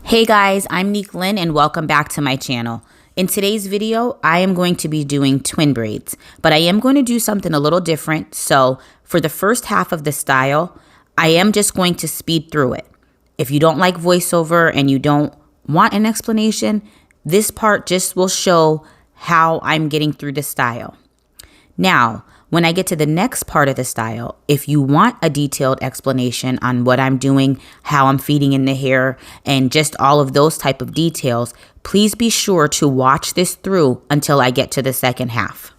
Hey guys, I'm Neek Lynn and welcome back to my channel. In today's video, I am going to be doing twin braids, but I am going to do something a little different. So for the first half of the style, I am just going to speed through it. If you don't like voiceover and you don't want an explanation, this part just will show how I'm getting through the style. Now, when I get to the next part of the style, if you want a detailed explanation on what I'm doing, how I'm feeding in the hair, and just all of those type of details, please be sure to watch this through until I get to the second half.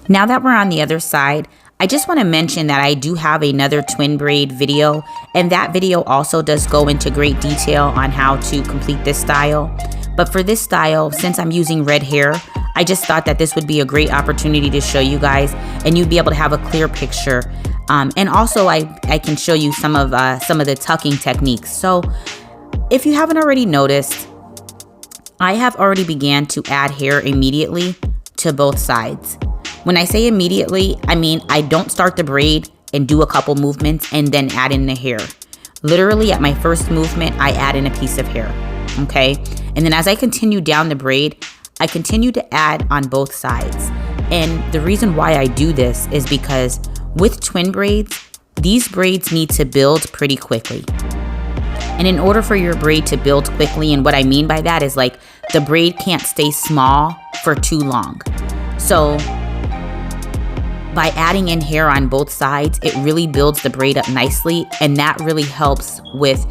Now that we're on the other side, I just want to mention that I do have another twin braid video, and that video also does go into great detail on how to complete this style. But for this style, since I'm using red hair, I just thought that this would be a great opportunity to show you guys, and you'd be able to have a clear picture. And also I can show you some of the tucking techniques. So if you haven't already noticed, I have already began to add hair immediately to both sides. When I say immediately, I mean I don't start the braid and do a couple movements and then add in the hair. Literally at my first movement, I add in a piece of hair, okay? And then as I continue down the braid, I continue to add on both sides. And the reason why I do this is because with twin braids, these braids need to build pretty quickly. And in order for your braid to build quickly, and what I mean by that is like the braid can't stay small for too long. So by adding in hair on both sides, it really builds the braid up nicely, and that really helps with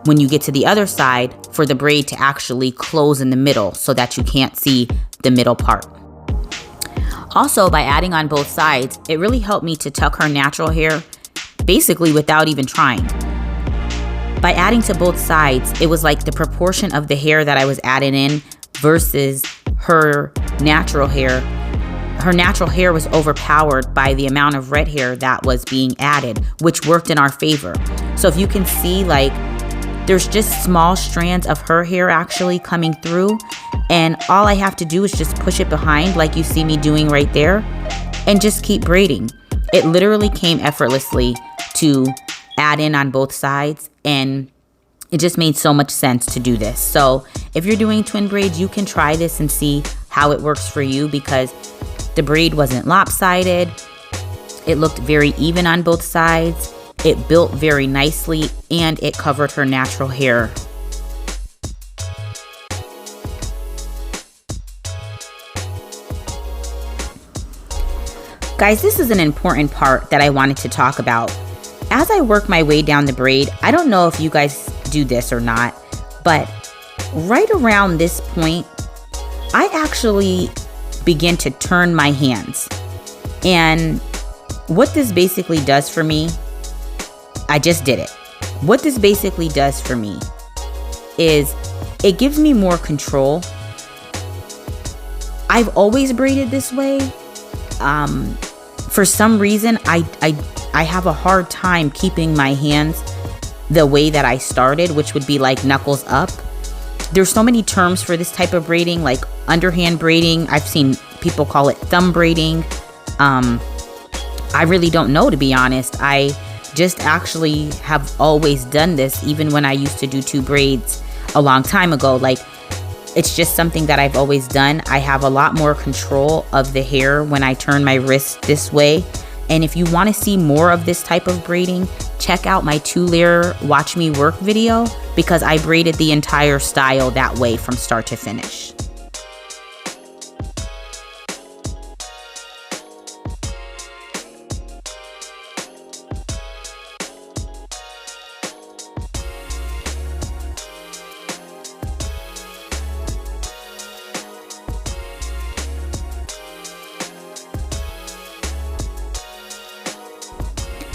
when you get to the other side for the braid to actually close in the middle so that you can't see the middle part. Also, by adding on both sides, it really helped me to tuck her natural hair basically without even trying. By adding to both sides, it was like the proportion of the hair that I was adding in versus her natural hair. Her natural hair was overpowered by the amount of red hair that was being added, which worked in our favor. So if you can see, like, there's just small strands of her hair actually coming through, and all I have to do is just push it behind like you see me doing right there and just keep braiding. It literally came effortlessly to add in on both sides, and it just made so much sense to do this. So if you're doing twin braids, you can try this and see how it works for you, because the braid wasn't lopsided. It looked very even on both sides. It built very nicely, and it covered her natural hair. Guys, this is an important part that I wanted to talk about. As I work my way down the braid, I don't know if you guys do this or not, But right around this point, I actually begin to turn my hands. And what this basically does for me, I just did it. What this basically does for me is it gives me more control. I've always braided this way. For some reason, I have a hard time keeping my hands the way that I started, which would be like knuckles up. There's so many terms for this type of braiding, like underhand braiding. I've seen people call it thumb braiding. I really don't know, to be honest. I just actually have always done this, even when I used to do 2 braids a long time ago. Like, it's just something that I've always done. I have a lot more control of the hair when I turn my wrist this way. And if you want to see more of this type of braiding, check out my 2-layer watch me work video, because I braided the entire style that way from start to finish.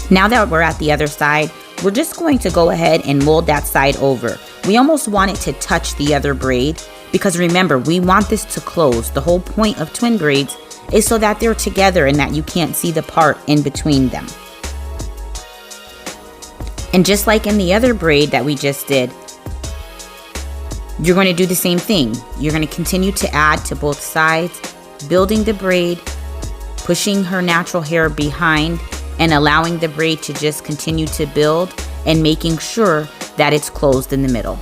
Now that we're at the other side, we're just going to go ahead and mold that side over. We almost want it to touch the other braid, because remember, we want this to close. The whole point of twin braids is so that they're together and that you can't see the part in between them. And just like in the other braid that we just did, you're going to do the same thing. You're going to continue to add to both sides, building the braid, pushing her natural hair behind, and allowing the braid to just continue to build, and making sure that it's closed in the middle.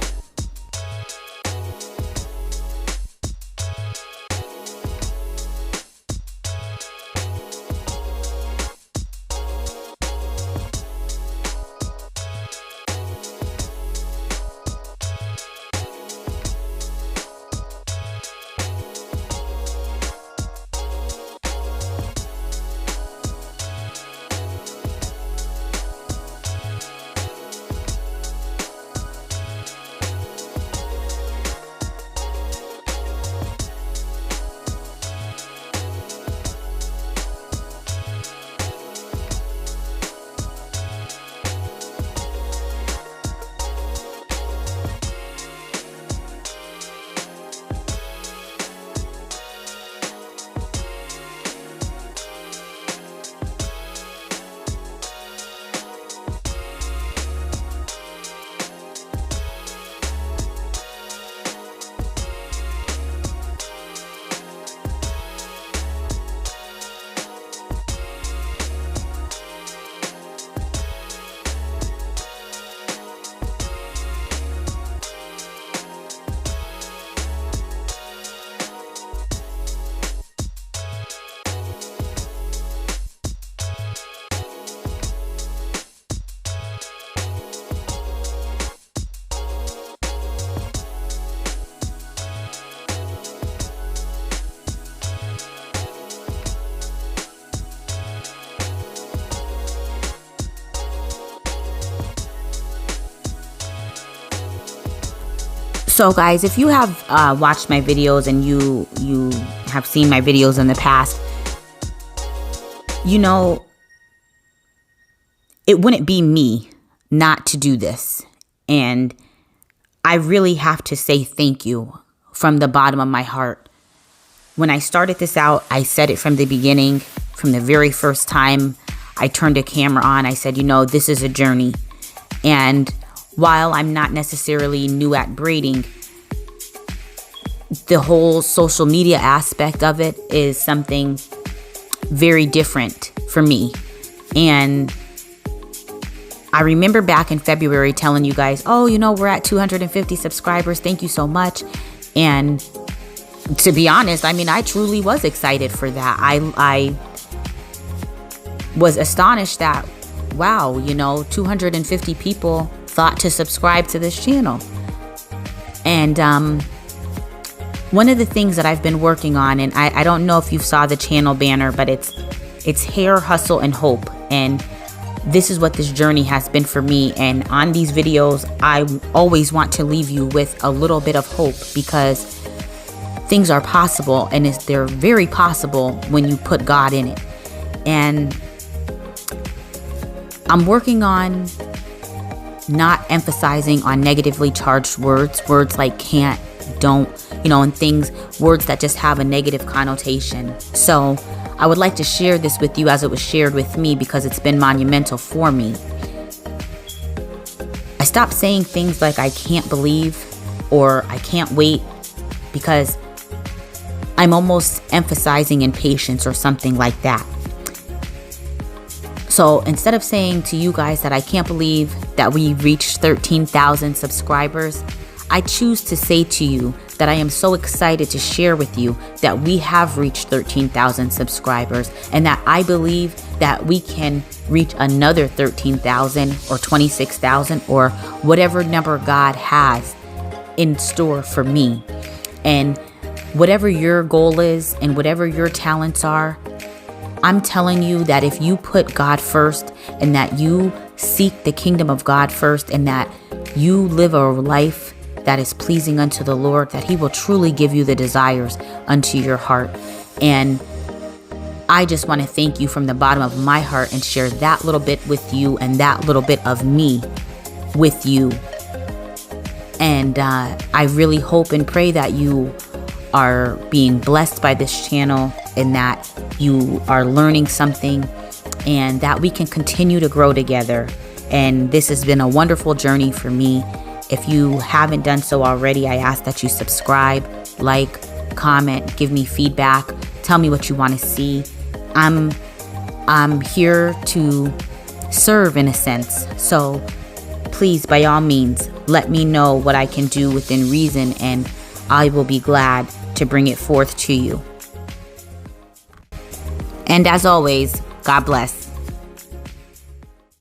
So guys, if you have watched my videos and you have seen my videos in the past, you know, it wouldn't be me not to do this. And I really have to say thank you from the bottom of my heart. When I started this out, I said it from the beginning, from the very first time I turned a camera on. I said, you know, this is a journey. And while I'm not necessarily new at braiding, the whole social media aspect of it is something very different for me. And I remember back in February telling you guys, oh, you know, we're at 250 subscribers. Thank you so much. And to be honest, I mean, I truly was excited for that. I was astonished that, wow, you know, 250 people thought to subscribe to this channel. And one of the things that I've been working on, and I don't know if you saw the channel banner, but it's Hair, Hustle, and Hope. And this is what this journey has been for me. And on these videos, I always want to leave you with a little bit of hope, because things are possible, and they're very possible when you put God in it. And I'm working on not emphasizing on negatively charged words like can't, don't, and words that just have a negative connotation. So I would like to share this with you as it was shared with me, because it's been monumental for me. I stopped saying things like I can't believe or I can't wait, because I'm almost emphasizing impatience or something like that. So instead of saying to you guys that I can't believe that we reached 13,000 subscribers, I choose to say to you that I am so excited to share with you that we have reached 13,000 subscribers, and that I believe that we can reach another 13,000 or 26,000 or whatever number God has in store for me. And whatever your goal is and whatever your talents are, I'm telling you that if you put God first, and that you seek the kingdom of God first, and that you live a life that is pleasing unto the Lord, that He will truly give you the desires unto your heart. And I just want to thank you from the bottom of my heart and share that little bit with you, and that little bit of me with you. And I really hope and pray that you are being blessed by this channel, and that you are learning something, and that we can continue to grow together. And this has been a wonderful journey for me. If you haven't done so already, I ask that you subscribe, like, comment, give me feedback, tell me what you want to see. I'm here to serve in a sense. So please, by all means, let me know what I can do within reason, and I will be glad to bring it forth to you. And as always, God bless.